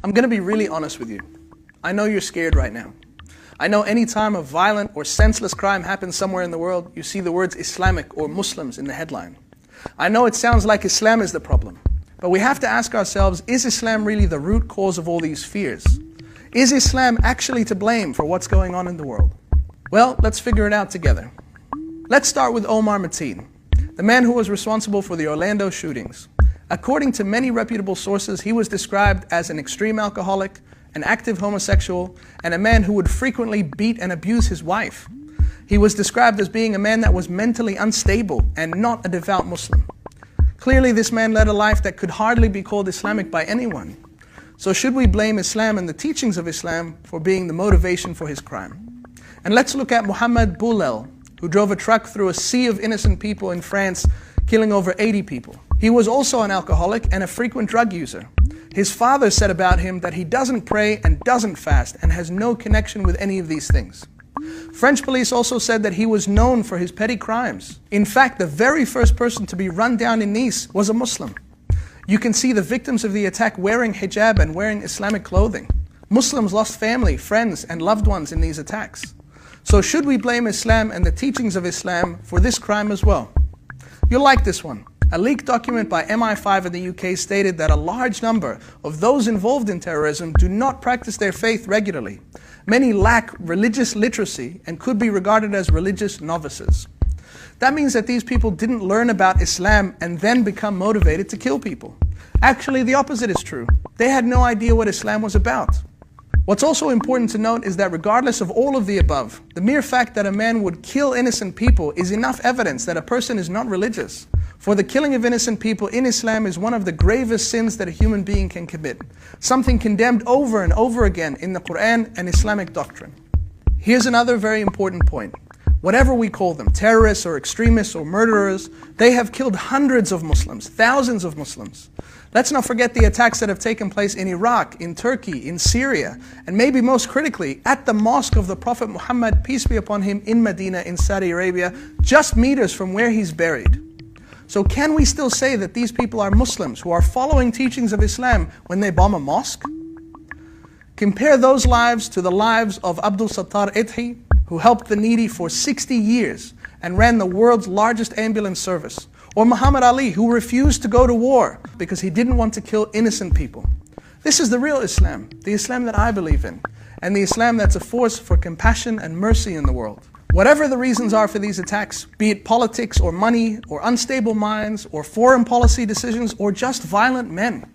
I'm going to be really honest with you. I know you're scared right now. I know any time a violent or senseless crime happens somewhere in the world, you see the words Islamic or Muslims in the headline. I know it sounds like Islam is the problem, but we have to ask ourselves, is Islam really the root cause of all these fears? Is Islam actually to blame for what's going on in the world? Well, let's figure it out together. Let's start with Omar Mateen, the man who was responsible for the Orlando shootings. According to many reputable sources, he was described as an extreme alcoholic, an active homosexual, and a man who would frequently beat and abuse his wife. He was described as being a man that was mentally unstable and not a devout Muslim. Clearly, this man led a life that could hardly be called Islamic by anyone. So should we blame Islam and the teachings of Islam for being the motivation for his crime? And let's look at Mohammed Boulel, who drove a truck through a sea of innocent people in France, killing over 80 people. He was also an alcoholic and a frequent drug user. His father said about him that he doesn't pray and doesn't fast and has no connection with any of these things. French police also said that he was known for his petty crimes. In fact, the very first person to be run down in Nice was a Muslim. You can see the victims of the attack wearing hijab and wearing Islamic clothing. Muslims lost family, friends, and loved ones in these attacks. So should we blame Islam and the teachings of Islam for this crime as well? You'll like this one. A leaked document by MI5 in the UK stated that a large number of those involved in terrorism do not practice their faith regularly. Many lack religious literacy and could be regarded as religious novices. That means that these people didn't learn about Islam and then become motivated to kill people. Actually, the opposite is true. They had no idea what Islam was about. What's also important to note is that regardless of all of the above, the mere fact that a man would kill innocent people is enough evidence that a person is not religious. For the killing of innocent people in Islam is one of the gravest sins that a human being can commit, something condemned over and over again in the Quran and Islamic doctrine. Here's another very important point. Whatever we call them, terrorists or extremists or murderers, they have killed hundreds of Muslims, thousands of Muslims. Let's not forget the attacks that have taken place in Iraq, in Turkey, in Syria, and maybe most critically, at the mosque of the Prophet Muhammad, peace be upon him, in Medina, in Saudi Arabia, just meters from where he's buried. So can we still say that these people are Muslims who are following teachings of Islam when they bomb a mosque? Compare those lives to the lives of Abdul Sattar Idhi, who helped the needy for 60 years and ran the world's largest ambulance service. Or Muhammad Ali, who refused to go to war because he didn't want to kill innocent people. This is the real Islam, the Islam that I believe in, and the Islam that's a force for compassion and mercy in the world. Whatever the reasons are for these attacks, be it politics or money or unstable minds or foreign policy decisions or just violent men,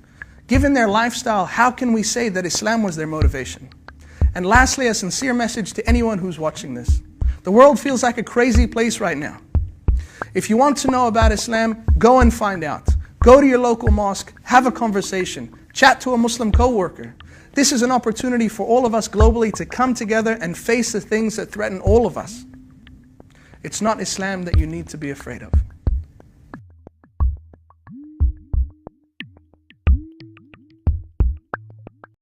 given their lifestyle, how can we say that Islam was their motivation? And lastly, a sincere message to anyone who's watching this. The world feels like a crazy place right now. If you want to know about Islam, go and find out. Go to your local mosque, have a conversation, chat to a Muslim co-worker. This is an opportunity for all of us globally to come together and face the things that threaten all of us. It's not Islam that you need to be afraid of.